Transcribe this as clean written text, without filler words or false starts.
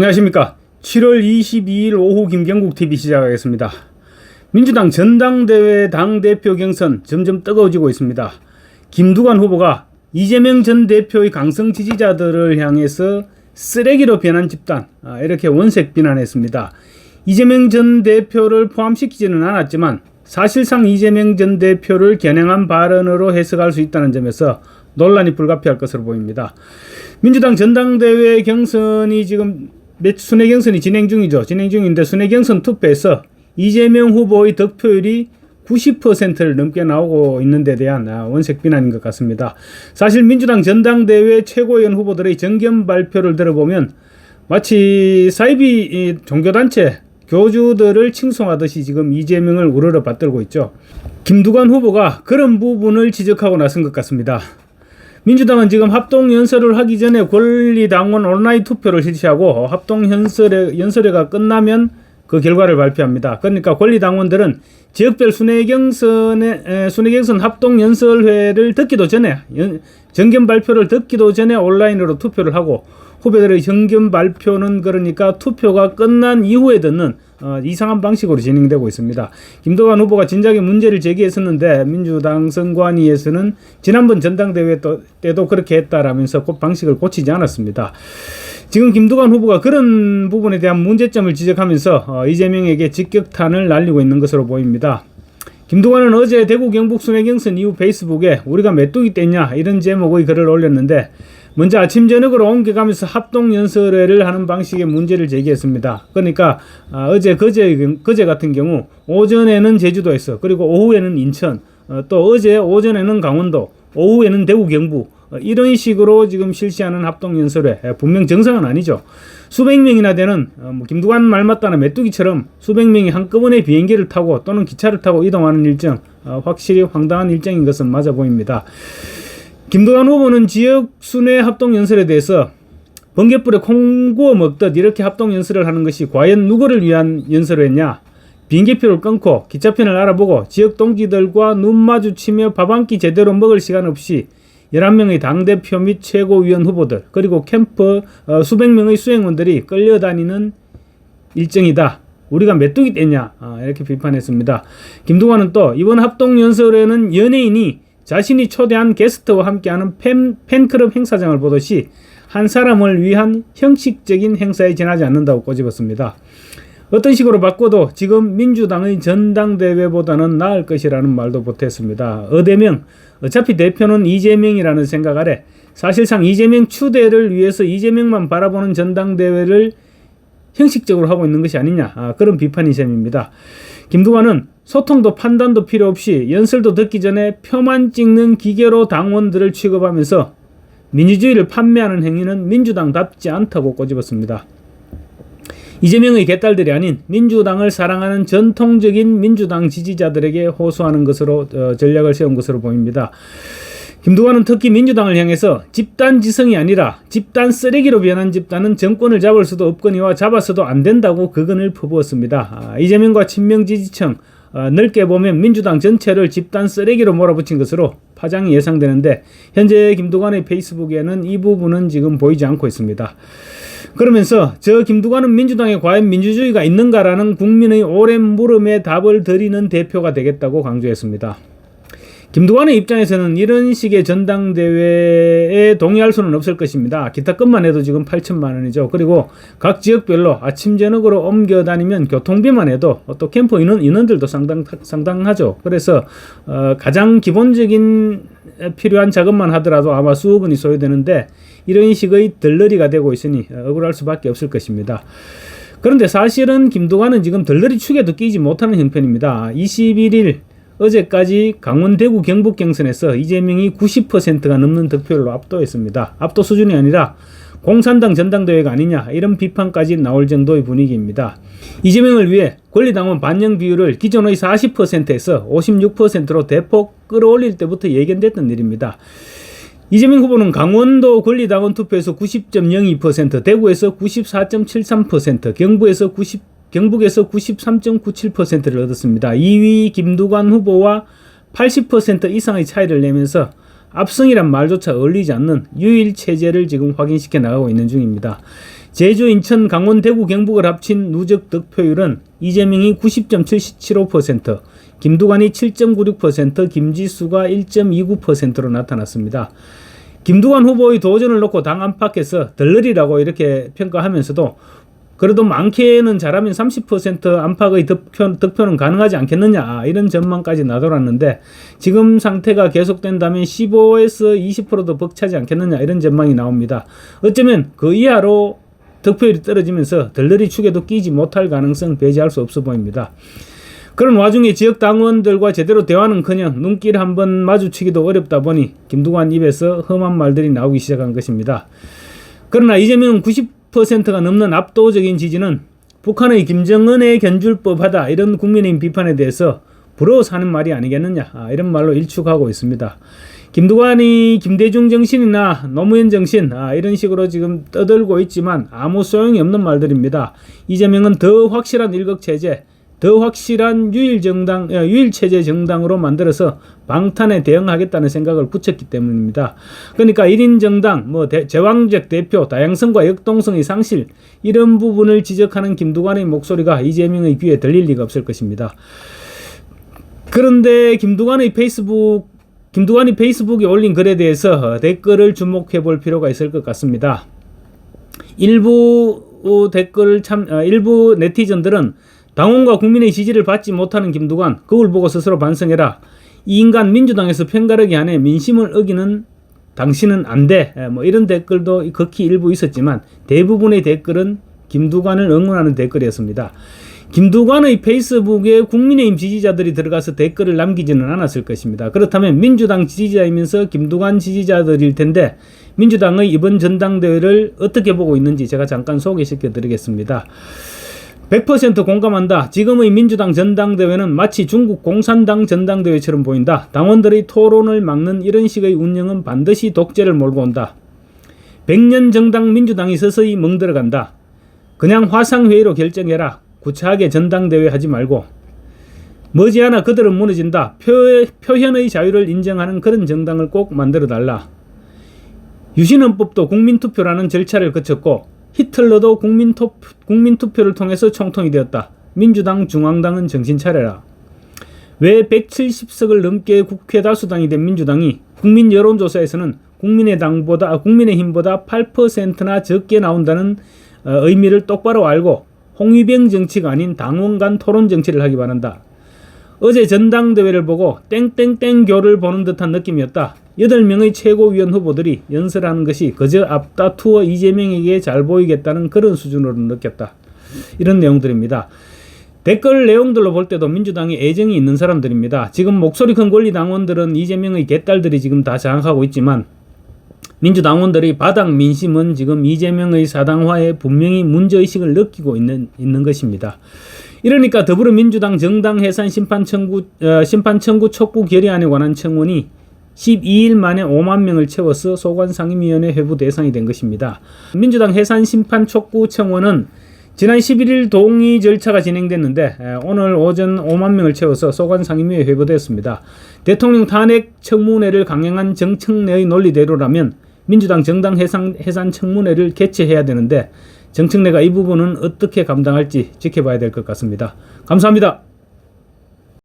안녕하십니까. 7월 22일 오후 김경국TV 시작하겠습니다. 민주당 전당대회 당대표 경선 점점 뜨거워지고 있습니다. 김두관 후보가 이재명 전 대표의 강성 지지자들을 향해서 쓰레기로 변한 집단, 이렇게 원색 비난했습니다. 이재명 전 대표를 포함시키지는 않았지만 사실상 이재명 전 대표를 겨냥한 발언으로 해석할 수 있다는 점에서 논란이 불가피할 것으로 보입니다. 민주당 전당대회 경선이 지금 순회 경선이 진행 중인데 순회 경선 투표에서 이재명 후보의 득표율이 90%를 넘게 나오고 있는 데 대한 원색 비난인 것 같습니다. 사실 민주당 전당대회 최고위원 후보들의 정견 발표를 들어보면 마치 사이비 종교단체 교주들을 칭송하듯이 지금 이재명을 우러러 받들고 있죠. 김두관 후보가 그런 부분을 지적하고 나선 것 같습니다. 민주당은 지금 합동연설을 하기 전에 권리당원 온라인 투표를 실시하고 합동연설회가 끝나면 그 결과를 발표합니다. 그러니까 권리당원들은 지역별 순회경선 합동연설회를 듣기도 전에 정견 발표를 듣기도 전에 온라인으로 투표를 하고 후보들의 정견 발표는 그러니까 투표가 끝난 이후에 듣는 이상한 방식으로 진행되고 있습니다. 김두관 후보가 진작에 문제를 제기했었는데 민주당 선관위에서는 지난번 전당대회 때도 그렇게 했다라면서 방식을 고치지 않았습니다. 지금 김두관 후보가 그런 부분에 대한 문제점을 지적하면서 이재명에게 직격탄을 날리고 있는 것으로 보입니다. 김두관은 어제 대구 경북 순회경선 이후 페이스북에 우리가 메뚜기 떼냐 이런 제목의 글을 올렸는데 먼저 아침 저녁으로 옮겨가면서 합동연설회를 하는 방식의 문제를 제기했습니다. 그러니까 그제 같은 경우 오전에는 제주도에서 그리고 오후에는 인천 또 어제 오전에는 강원도 오후에는 대구 경북 이런 식으로 지금 실시하는 합동연설회 분명 정상은 아니죠. 수백 명이나 되는 김두관 말 맞다나 메뚜기처럼 수백 명이 한꺼번에 비행기를 타고 또는 기차를 타고 이동하는 일정 확실히 황당한 일정인 것은 맞아 보입니다. 김두관 후보는 지역 순회 합동연설에 대해서 번갯불에 콩 구워 먹듯 이렇게 합동연설을 하는 것이 과연 누구를 위한 연설회냐, 비행기표를 끊고 기차편을 알아보고 지역 동지들과 눈 마주치며 밥 한 끼 제대로 먹을 시간 없이 11명의 당대표 및 최고위원 후보들 그리고 캠프 수백 명의 수행원들이 끌려다니는 일정이다. 우리가 메뚜기 떼냐 이렇게 비판했습니다. 김두관은 또 이번 합동연설회는 연예인이 자신이 초대한 게스트와 함께하는 팬클럽 행사장을 보듯이 한 사람을 위한 형식적인 행사에 지나지 않는다고 꼬집었습니다. 어떤 식으로 바꿔도 지금 민주당의 전당대회보다는 나을 것이라는 말도 보탰습니다. 어대명 어차피 대표는 이재명이라는 생각 아래 사실상 이재명 추대를 위해서 이재명만 바라보는 전당대회를 형식적으로 하고 있는 것이 아니냐 그런 비판이 셈입니다. 김두관은 소통도 판단도 필요 없이 연설도 듣기 전에 표만 찍는 기계로 당원들을 취급하면서 민주주의를 판매하는 행위는 민주당답지 않다고 꼬집었습니다. 이재명의 개딸들이 아닌 민주당을 사랑하는 전통적인 민주당 지지자들에게 호소하는 것으로 전략을 세운 것으로 보입니다. 김두관은 특히 민주당을 향해서 집단 지성이 아니라 집단 쓰레기로 변한 집단은 정권을 잡을 수도 없거니와 잡아서도 안 된다고 그건을 퍼부었습니다. 이재명과 친명 지지층 넓게 보면 민주당 전체를 집단 쓰레기로 몰아붙인 것으로 파장이 예상되는데 현재 김두관의 페이스북에는 이 부분은 지금 보이지 않고 있습니다. 그러면서 저 김두관은 민주당에 과연 민주주의가 있는가라는 국민의 오랜 물음에 답을 드리는 대표가 되겠다고 강조했습니다. 김두관의 입장에서는 이런 식의 전당대회에 동의할 수는 없을 것입니다. 기타값만 해도 지금 8천만 원이죠. 그리고 각 지역별로 아침 저녁으로 옮겨 다니면 교통비만 해도 또 캠프 인원들도 상당하죠. 그래서 가장 기본적인 필요한 작업만 하더라도 아마 수억 원이 소요되는데 이런 식의 덜러리가 되고 있으니 억울할 수밖에 없을 것입니다. 그런데 사실은 김두관은 지금 덜러리 축에도 끼지 못하는 형편입니다. 21일 어제까지 강원 대구 경북 경선에서 이재명이 90%가 넘는 득표율로 압도했습니다. 압도 수준이 아니라 공산당 전당대회가 아니냐 이런 비판까지 나올 정도의 분위기입니다. 이재명을 위해 권리당원 반영 비율을 기존의 40%에서 56%로 대폭 끌어올릴 때부터 예견됐던 일입니다. 이재명 후보는 강원도 권리당원 투표에서 90.02%, 대구에서 94.73%, 경북에서 93.97%를 얻었습니다. 2위 김두관 후보와 80% 이상의 차이를 내면서 압승이란 말조차 어울리지 않는 유일 체제를 지금 확인시켜 나가고 있는 중입니다. 제주, 인천, 강원, 대구, 경북을 합친 누적 득표율은 이재명이 90.75%, 김두관이 7.96%, 김지수가 1.29%로 나타났습니다. 김두관 후보의 도전을 놓고 당 안팎에서 덜러리라고 이렇게 평가하면서도 그래도 많게는 잘하면 30% 안팎의 득표는 가능하지 않겠느냐, 이런 전망까지 나돌았는데 지금 상태가 계속된다면 15에서 20%도 벅차지 않겠느냐, 이런 전망이 나옵니다. 어쩌면 그 이하로 득표율이 떨어지면서 덜러리 축에도 끼지 못할 가능성 배제할 수 없어 보입니다. 그런 와중에 지역 당원들과 제대로 대화는커녕 눈길 한번 마주치기도 어렵다 보니 김두관 입에서 험한 말들이 나오기 시작한 것입니다. 그러나 이재명은 90%가 넘는 압도적인 지지는 북한의 김정은에 견줄 법하다, 이런 국민의힘 비판에 대해서 부러워서 하는 말이 아니겠느냐, 이런 말로 일축하고 있습니다. 김두관이 김대중 정신이나 노무현 정신, 이런 식으로 지금 떠들고 있지만 아무 소용이 없는 말들입니다. 이재명은 더 확실한 일극체제, 더 확실한 유일체제 정당으로 만들어서 방탄에 대응하겠다는 생각을 굳혔기 때문입니다. 그러니까 1인 정당, 제왕적 대표, 다양성과 역동성의 상실, 이런 부분을 지적하는 김두관의 목소리가 이재명의 귀에 들릴 리가 없을 것입니다. 그런데 김두관이 페이스북에 올린 글에 대해서 댓글을 주목해 볼 필요가 있을 것 같습니다. 일부 네티즌들은 당원과 국민의 지지를 받지 못하는 김두관, 그걸 보고 스스로 반성해라. 이 인간 민주당에서 편가르기 안에 민심을 어기는 당신은 안 돼. 이런 댓글도 극히 일부 있었지만 대부분의 댓글은 김두관을 응원하는 댓글이었습니다. 김두관의 페이스북에 국민의힘 지지자들이 들어가서 댓글을 남기지는 않았을 것입니다. 그렇다면 민주당 지지자이면서 김두관 지지자들일 텐데 민주당의 이번 전당대회를 어떻게 보고 있는지 제가 잠깐 소개시켜 드리겠습니다. 100% 공감한다. 지금의 민주당 전당대회는 마치 중국 공산당 전당대회처럼 보인다. 당원들의 토론을 막는 이런 식의 운영은 반드시 독재를 몰고 온다. 100년 정당 민주당이 서서히 멍들어간다. 그냥 화상회의로 결정해라. 구차하게 전당대회 하지 말고. 머지않아 그들은 무너진다. 표현의 자유를 인정하는 그런 정당을 꼭 만들어달라. 유신헌법도 국민투표라는 절차를 거쳤고 히틀러도 국민투표를 통해서 총통이 되었다. 민주당, 중앙당은 정신 차려라. 왜 170석을 넘게 국회 다수당이 된 민주당이 국민 여론조사에서는 국민의힘보다 8%나 적게 나온다는 의미를 똑바로 알고 홍위병 정치가 아닌 당원 간 토론 정치를 하기 바란다. 어제 전당대회를 보고 땡땡땡교를 보는 듯한 느낌이었다. 8명의 최고위원 후보들이 연설하는 것이 그저 앞다투어 이재명에게 잘 보이겠다는 그런 수준으로 느꼈다. 이런 내용들입니다. 댓글 내용들로 볼 때도 민주당이 애정이 있는 사람들입니다. 지금 목소리 큰 권리당원들은 이재명의 개딸들이 지금 다 장악하고 있지만 민주당원들의 바닥 민심은 지금 이재명의 사당화에 분명히 문제의식을 느끼고 있는 것입니다. 이러니까 더불어민주당 정당 해산 심판 청구 촉구 결의안에 관한 청원이 12일 만에 5만 명을 채워서 소관상임위원회 회부 대상이 된 것입니다. 민주당 해산 심판 촉구 청원은 지난 11일 동의 절차가 진행됐는데 오늘 오전 5만 명을 채워서 소관상임위에 회부됐습니다. 대통령 탄핵 청문회를 강행한 정청래의 논리대로라면 민주당 정당 해산 청문회를 개최해야 되는데 정청래가 이 부분은 어떻게 감당할지 지켜봐야 될 것 같습니다. 감사합니다.